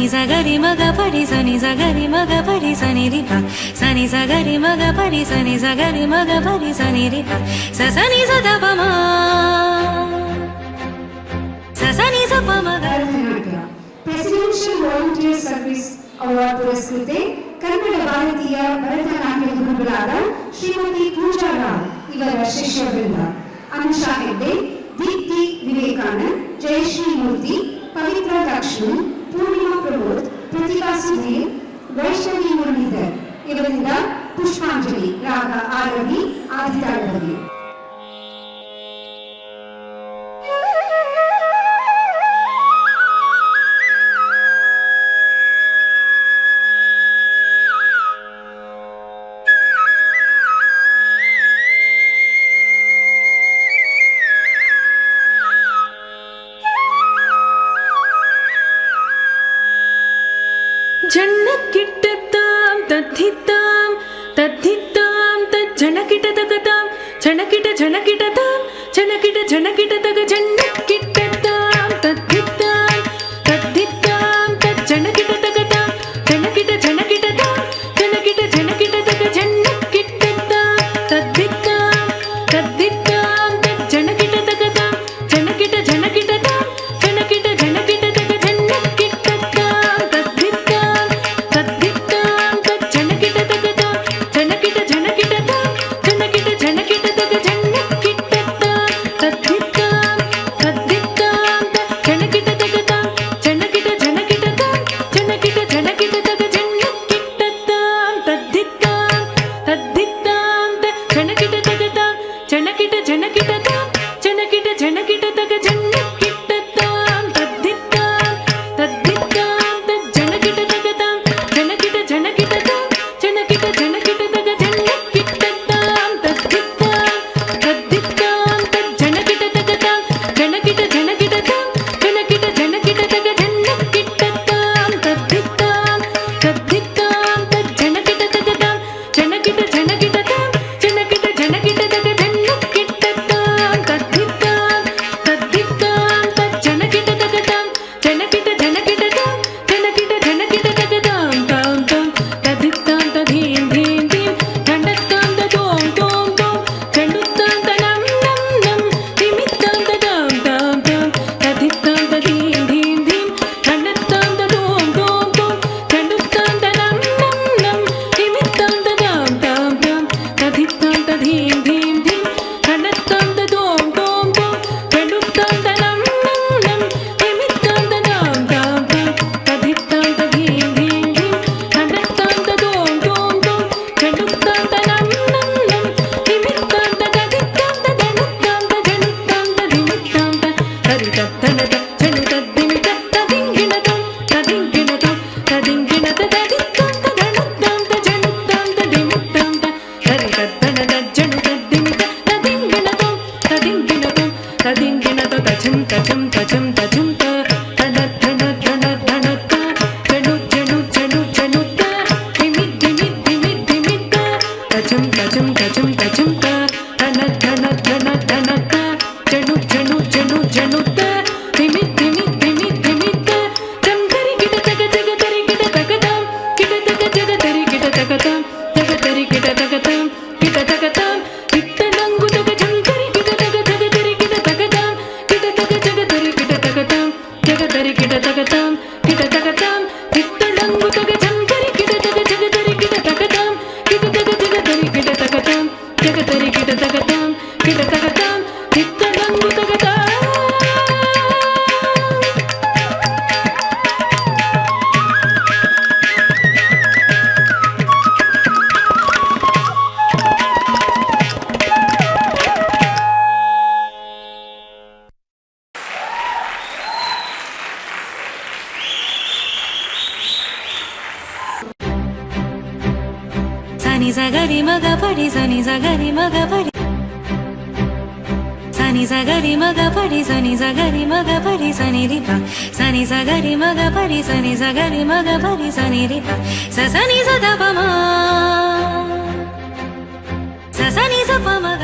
సని సగరి మగ పడి సని సగరి మగ పడి సని రిప సని సగరి మగ పడి సని సగరి మగ పడి సని రిప సని సదపమ సని సపమగ. ಪ್ರೆಸಿಡೆನ್ಷಿಯಲ್ ವಾಲಂಟಿಯರ್ ಸರ್ವಿಸ್ ಅವಾರ್ಡ್ ಪುರಸ್ಕೃತೆ ಕನ್ನಡ ಭಾರತೀಯ ಭರತನಾಟ್ಯ ಗುರುಗಳಾದ ಶ್ರೀಮತಿ ಪೂಜಾ ರಾವ್ ಇವರ ಶಿಷ್ಯವೃಂದ ಅನುಷಾ ಹೆಗ್ಡೆ, ದೀಪ್ತಿ ವಿವೇಕಾನಂದ್, ಜಯಶ್ರೀ ಮೂರ್ತಿ, ಪವಿತ್ರ ಲಕ್ಷ್ಮಿ, ಪೂರ್ಣಿಮಾ ಪ್ರಮೋದ್, ಪ್ರತಿಭಾ ಸುಧೀರ್, ವೈಷ್ಣವಿ ಮುರಳೀಧರ್ ಇವರಿಂದ ಪುಷ್ಪಾಂಜಲಿ ರಾಗ ಆರವಿ ಆದಿತಾಳದಲ್ಲಿ. జన్నకిట్టతాం తద్ధితాం తద్ధితాం తజ్జనకిటతగతాం జనకిట జనకిటతాం జనకిట జనకిటతగ జన్నకిట్టతాం తద్ధితాం తద్ధితాం తజ్జనకిటతగతాం జనకిట జనకిటతాం జనకిట జనకిటతగ జన్నకిట్టతాం తద్ధితాం తద్ధితాం తజ్జనకిటతగతాం జనకిట జనకిటతాం జనకిట జనకిటతగ జన్నకిట్టతాం తద్ధితాం తద్ధితాం తజ్జనకిటతగతాం జనకిట జనకిటతాం జనకిట జనకిటతగ జన్నకిట్టతాం తద్ధితాం తద్ధితాం తజ్జనకిటతగతాం జనకిట జనకిటతాం జనకిట జనకిటతగ జన్నకిట్టతాం తద్ధితాం తద్ధితాం తజ్జనకిటతగతాం జనకిట జనకిటతాం జనకిట జనకిటతగ జన్నకిట్టతాం తద్ధితాం తద్ధితాం తజ్జనకిటతగతాం జనకిట జనకిటతాం జనకిట జనకిటతగ జన్నకిట్టతాం తద్ధితాం తద్ధితాం తజ్జనకిటతగతాం జనకిట జనకిటతాం జనకిట జనకిటతగ జన్నకిట్టతాం తద్ధితాం తద్ధితాం తజ్జనకిటతగతాం జనకిట జనకిటతాం జనకిట జనకిటతగ జన్నకిట్టతాం తద్ధితాం తద్ధితాం తజ్జనకిటతగతాం జనకిట జనకిటతాం జనకిట జనకిటతగతాం తాం తాం తద్ధితాం తధీం ధీం ధీం దండతాం తదోం తోం తోం చండుతాం తనం నం నం తిమిత్తాం తదాం తాం తాం తద్ధితాం తధీం ధీం ధీం దండతాం తదోం తోం తోం చండుతాం తనం నం నం తిమిత్తాం తదాం తాం తాం తద్ధితాం తధీం ధీం ధీం దండతాం తదోం తోం తోం చండుతాం తనం నం నం తిమిత్తాం తదాం తాం తాం తద్ధితాం తధీం ధీం ధీం దండతాం తదోం తోం తోం చండుతాం తనం నం నం తిమిత్తాం తదధితాం తదనుతాం తజనుతాం తధిమిత్తాం తరితత్తనత జనుతద్దిమిత తదింగినతం తదింగినతం తదింగినత తదిత్తాం తదనుతాం తజనుతాం తధిమిత్తాం తరితత్తనత జనుతద్దిమిత తదింగినతం తదింగినతం తదింగినత తజం తజం తజం తజం తన ధన ధన ధనత జను జను జను జనుత ధిమి ధిమి ధిమి ధిమిత తజం తజం తజం తజం తన ధన ధన ధనత జను జను జను జనుత ధిమి ధిమి ధిమి ధిమిత జంతరి గిట తగ జగ తరి గిట తగతాం గిట తగ జగ తరి గిట తగతాం జగ తరి గిట తగతాం గిట తగతాం ఇత్తనంగు తగ జంతరి గిట తగ జగ తరి గిట తగతాం గిట తగ జగ తరి గిట తగతాం జగ తరి గిట తగతాం గిట తగతాం ఇత్తనంగు తగ జంతరి గిట తగ జగ తరి గిట తగతాం గిట తగ జగ తరి గిట తగతాం జగ తరి గిట తగతాం గిట తగతాం ఇత్తనంగు తగతాం. సని సగరి మగ పడి సని సగరి మగ పడి సని సగరి మగ పడి సని సగరి మగ పడి సని రిప సని సగరి మగ పడి సని సగరి మగ పడి సని రిప సని సదపమ సని సపమగ.